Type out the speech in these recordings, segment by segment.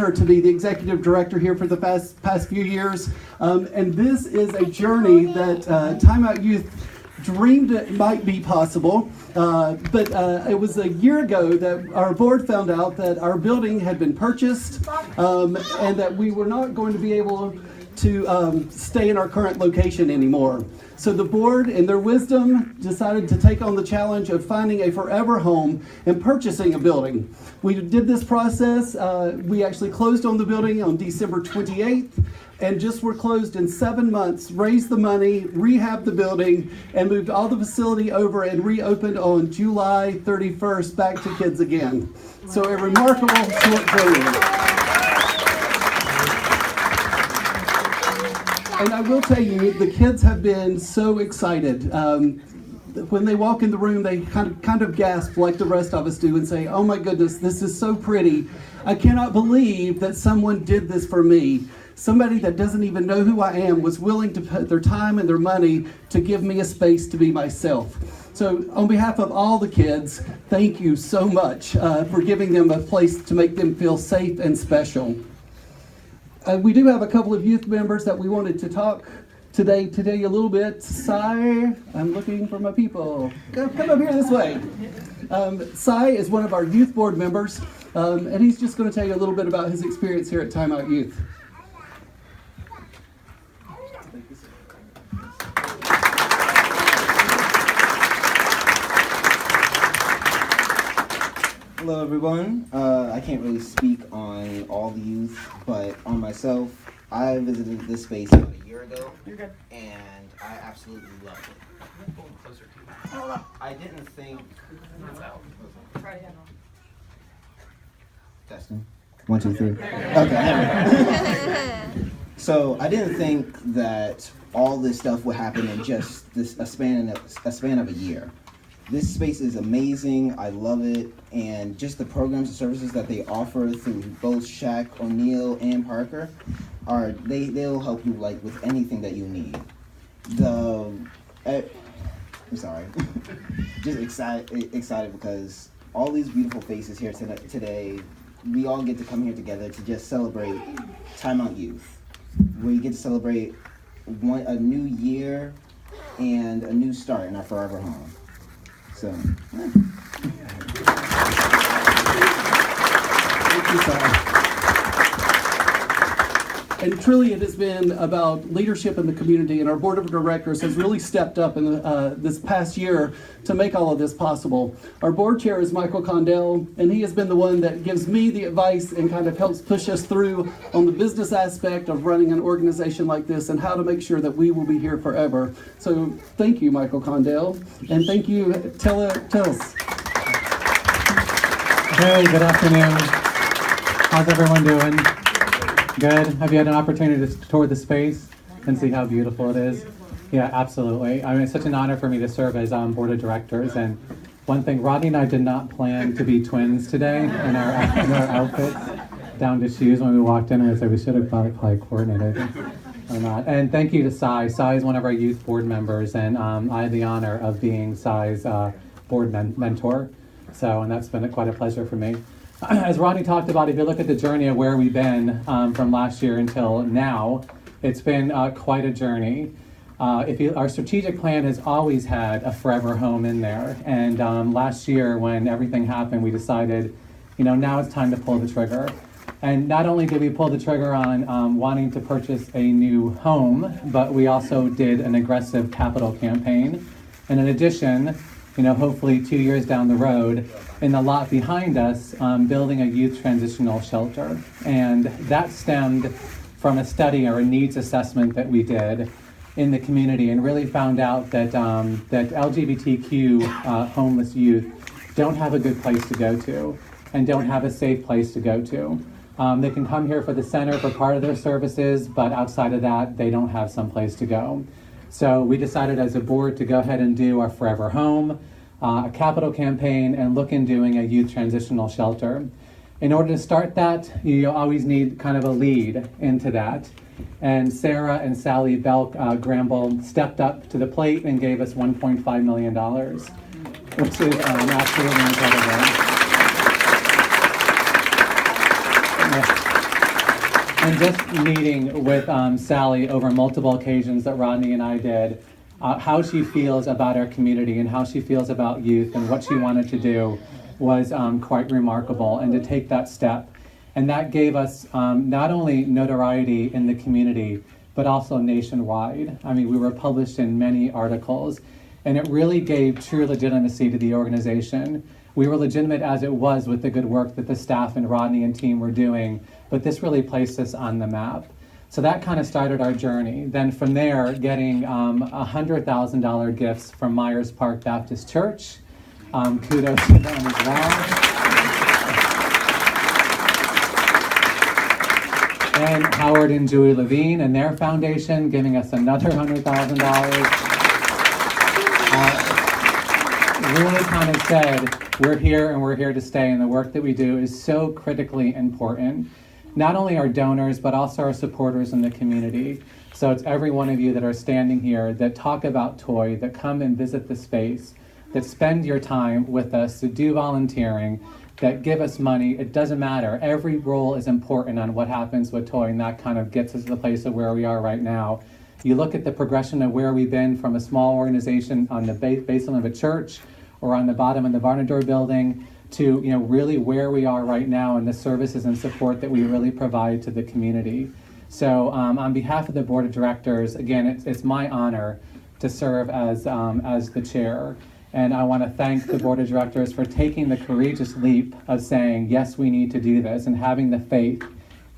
honor to be the executive director here for the past few years. And this is a journey that Time Out Youth dreamed it might be possible, but it was a year ago that our board found out that our building had been purchased and that we were not going to be able to stay in our current location anymore. So the board, in their wisdom, decided to take on the challenge of finding a forever home and purchasing a building. We did this process. We actually closed on the building on December 28th, and just were closed in 7 months, raised the money, rehabbed the building, and moved all the facility over and reopened on July 31st back to kids again. So a remarkable short journey. And I will tell you, the kids have been so excited. When they walk in the room, they kind of gasp like the rest of us do and say, "Oh my goodness, this is so pretty. I cannot believe that someone did this for me. Somebody that doesn't even know who I am was willing to put their time and their money to give me a space to be myself." So on behalf of all the kids, thank you so much for giving them a place to make them feel safe and special. We do have a couple of youth members that we wanted to talk today a little bit. Cy, I'm looking for my people. Come up here this way. Cy is one of our youth board members, and he's just going to tell you a little bit about his experience here at Time Out Youth. Hello everyone. I can't really speak on all the youth, but on myself, I visited this space about a year ago. You're good. And I absolutely loved it. Closer to you. I didn't think... Testing. 1, 2, 3. Okay. So I didn't think that all this stuff would happen in just a span of a year. This space is amazing. I love it, and just the programs and services that they offer through both Shaq, O'Neill, and Parker they'll help you like with anything that you need. I'm sorry, just excited because all these beautiful faces here today. We all get to come here together to just celebrate Time Out Youth. We get to celebrate a new year and a new start in our forever home. So, Thank you, Sarah. And truly it has been about leadership in the community, and our board of directors has really stepped up in this past year to make all of this possible. Our board chair is Michael Condell, and he has been the one that gives me the advice and kind of helps push us through on the business aspect of running an organization like this and how to make sure that we will be here forever. So thank you, Michael Condell, and thank you, tell us. Hey, good afternoon. How's everyone doing? Good. Have you had an opportunity to tour the space and see how beautiful it is? Yeah, absolutely. I mean, it's such an honor for me to serve as board of directors. And one thing, Rodney and I did not plan to be twins today in our outfits, down to shoes when we walked in. And I said we should have probably coordinated or not. And thank you to Cy. Cy is one of our youth board members, and I had the honor of being Cy's board mentor. So, and that's been quite a pleasure for me. As Rodney talked about, if you look at the journey of where we've been from last year until now, it's been quite a journey. Our strategic plan has always had a forever home in there. And last year when everything happened, we decided, now it's time to pull the trigger. And not only did we pull the trigger on wanting to purchase a new home, but we also did an aggressive capital campaign. And in addition, hopefully 2 years down the road, in the lot behind us, building a youth transitional shelter. And that stemmed from a study or a needs assessment that we did in the community, and really found out that LGBTQ homeless youth don't have a good place to go to and don't have a safe place to go to. They can come here for the center for part of their services, but outside of that, they don't have some place to go. So we decided as a board to go ahead and do our forever home, a capital campaign, and look in doing a youth transitional shelter. In order to start that, you always need kind of a lead into that. And Sarah and Sally Belk Gramble stepped up to the plate and gave us $1.5 million, which is absolutely incredible. And just meeting with Sally over multiple occasions that Rodney and I did, how she feels about our community and how she feels about youth and what she wanted to do was quite remarkable. And to take that step. And that gave us not only notoriety in the community, but also nationwide. I mean, we were published in many articles, and it really gave true legitimacy to the organization. We were legitimate as it was with the good work that the staff and Rodney and team were doing, but this really placed us on the map. So that kind of started our journey. Then from there, getting $100,000 gifts from Myers Park Baptist Church. Kudos to them as well. And Howard and Julie Levine and their foundation giving us another $100,000. Really kind of said, we're here and we're here to stay, and the work that we do is so critically important. Not only our donors, but also our supporters in the community. So it's every one of you that are standing here that talk about Toy, that come and visit the space, that spend your time with us, that do volunteering, that give us money. It doesn't matter. Every role is important on what happens with Toy, and that kind of gets us to the place of where we are right now. You look at the progression of where we've been from a small organization on the basement of a church or on the bottom of the Barnador building to really where we are right now and the services and support that we really provide to the community. So on behalf of the board of directors, again, it's my honor to serve as the chair. And I want to thank the board of directors for taking the courageous leap of saying, yes, we need to do this, and having the faith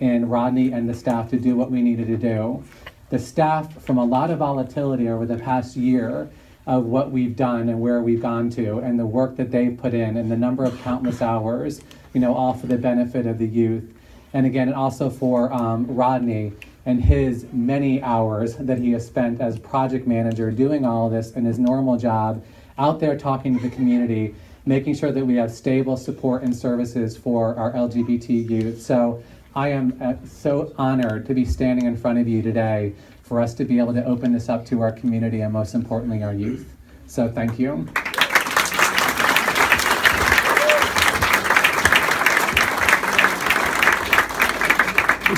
in Rodney and the staff to do what we needed to do. The staff, from a lot of volatility over the past year of what we've done and where we've gone to, and the work that they've put in, and the number of countless hours, all for the benefit of the youth. And again, also for Rodney and his many hours that he has spent as project manager doing all of this in his normal job, out there talking to the community, making sure that we have stable support and services for our LGBT youth. So I am so honored to be standing in front of you today for us to be able to open this up to our community and most importantly, our youth. So thank you.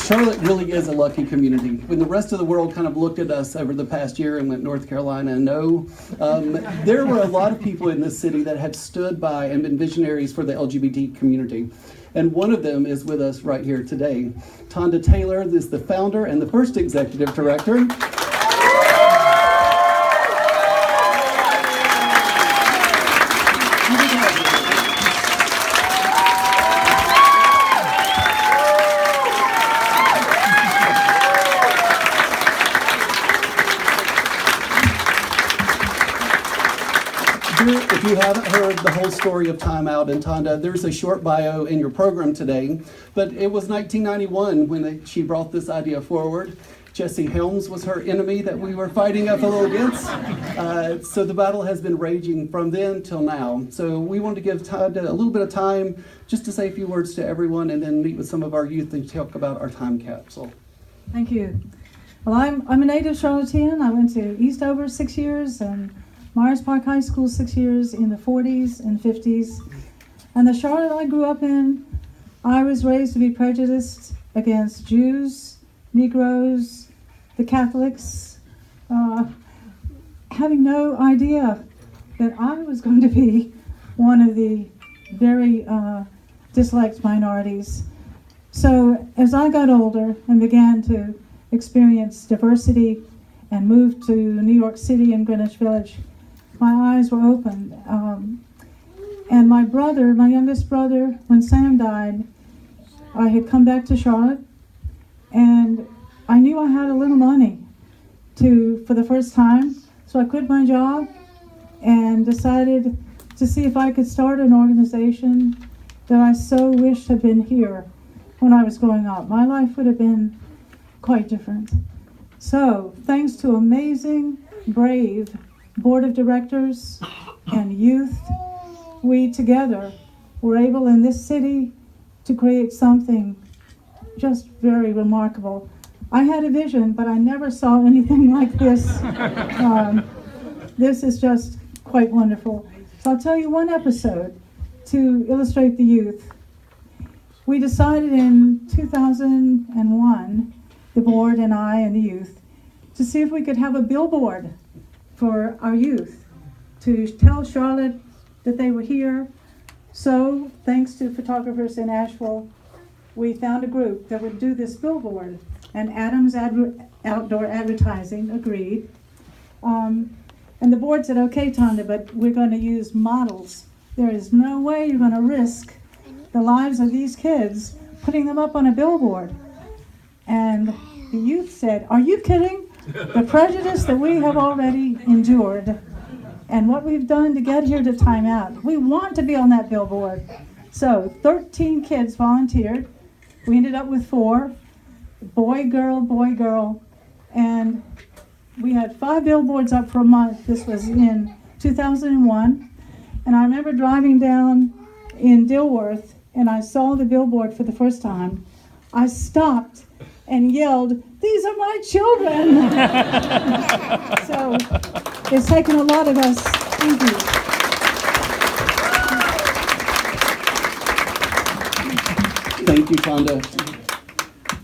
Charlotte really is a lucky community. When the rest of the world kind of looked at us over the past year and went North Carolina, no, there were a lot of people in this city that have stood by and been visionaries for the LGBT community. And one of them is with us right here today. Tonda Taylor is the founder and the first executive director. If you haven't heard the whole story of Time Out and Tonda, there's a short bio in your program today, but it was 1991 when she brought this idea forward. Jesse Helms was her enemy that we were fighting up a little against. So the battle has been raging from then till now. So we want to give Tonda a little bit of time just to say a few words to everyone and then meet with some of our youth and talk about our time capsule. Thank you. Well, I'm a native Charlottean. I went to Eastover 6 years and Myers Park High School 6 years in the 40s and 50s. And the Charlotte I grew up in, I was raised to be prejudiced against Jews, Negroes, the Catholics, having no idea that I was going to be one of the very disliked minorities. So as I got older and began to experience diversity and moved to New York City and Greenwich Village, my eyes were opened. And my brother, my youngest brother, when Sam died, I had come back to Charlotte, and I knew I had a little money for the first time, so I quit my job and decided to see if I could start an organization that I so wished had been here when I was growing up. My life would have been quite different. So, thanks to amazing, brave board of directors and youth, we together were able in this city to create something just very remarkable. I had a vision, but I never saw anything like this. This is just quite wonderful. So I'll tell you one episode to illustrate the youth. we decided in 2001, the board and I and the youth, to see if we could have a billboard for our youth to tell Charlotte that they were here. So, thanks to photographers in Asheville, we found a group that would do this billboard, and Adams Outdoor Advertising agreed. And the board said, okay, Tonda, but we're going to use models. There is no way you're going to risk the lives of these kids putting them up on a billboard. And the youth said, are you kidding? The prejudice that we have already endured and what we've done to get here to Time Out. We want to be on that billboard. So 13 kids volunteered. We ended up with 4, boy, girl, and we had 5 billboards up for a month. This was in 2001. And I remember driving down in Dilworth and I saw the billboard for the first time. I stopped and yelled, "These are my children!" So it's taken a lot of us. Thank you. Thank you, Tonda.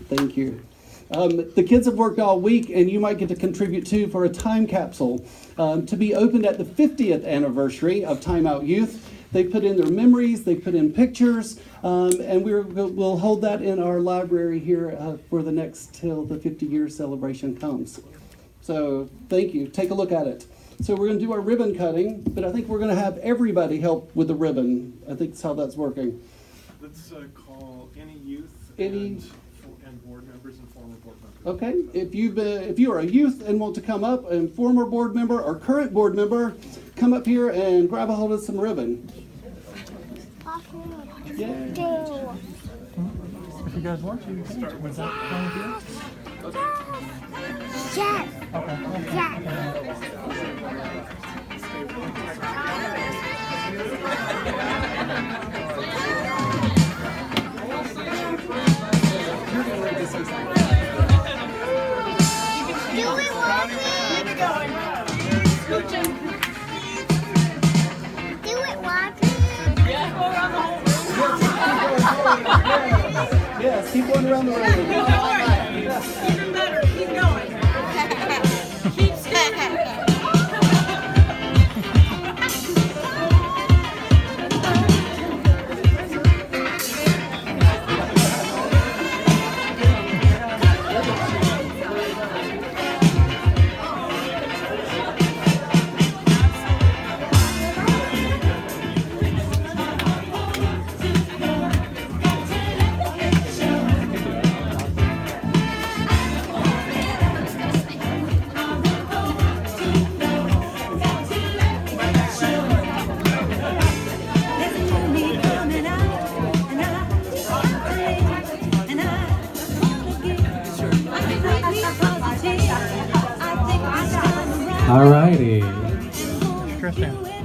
Thank you. The kids have worked all week, and you might get to contribute too for a time capsule to be opened at the 50th anniversary of Time Out Youth. They put in their memories, they put in pictures, and we'll hold that in our library here for the next till the 50-year celebration comes. So thank you. Take a look at it. So we're going to do our ribbon cutting, but I think we're going to have everybody help with the ribbon. I think that's how that's working. Let's call any youth Any- and board members and former board members. Okay, if you are a youth and want to come up, and former board member or current board member, come up here and grab a hold of some ribbon. Yeah. If you guys want to, you can start with that point of view. Yes. Okay. Yes. Do we want it? Do it want it? Yes, keep going around the room. Even better, keep going. Keep standing. Alrighty.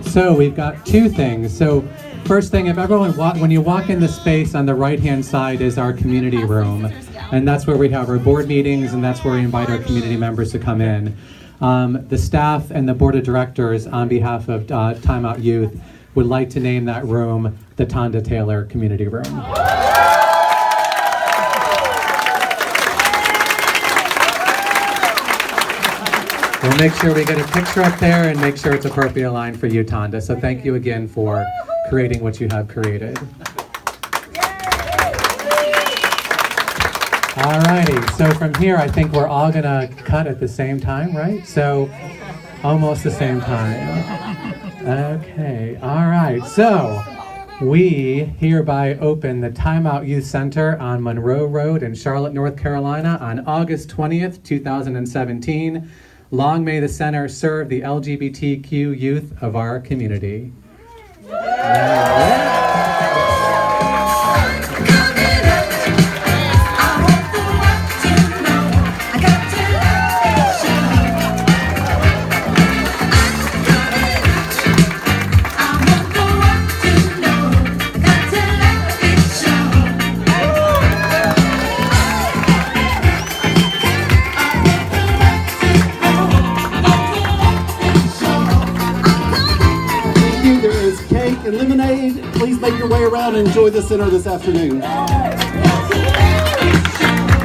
So we've got 2 things. So first thing, if everyone when you walk in the space on the right-hand side is our community room, and that's where we have our board meetings, and that's where we invite our community members to come in. The staff and the board of directors, on behalf of Time Out Youth, would like to name that room the Tonda Taylor Community Room. We'll make sure we get a picture up there and make sure it's appropriately aligned for you, Tonda. So thank you again for creating what you have created. Alrighty, so from here I think we're all gonna cut at the same time, right? So almost the same time. Okay, alright, so we hereby open the Time Out Youth Center on Monroe Road in Charlotte, North Carolina on August 20th, 2017. Long may the center serve the LGBTQ youth of our community. There is cake and lemonade. Please make your way around and enjoy the center this afternoon.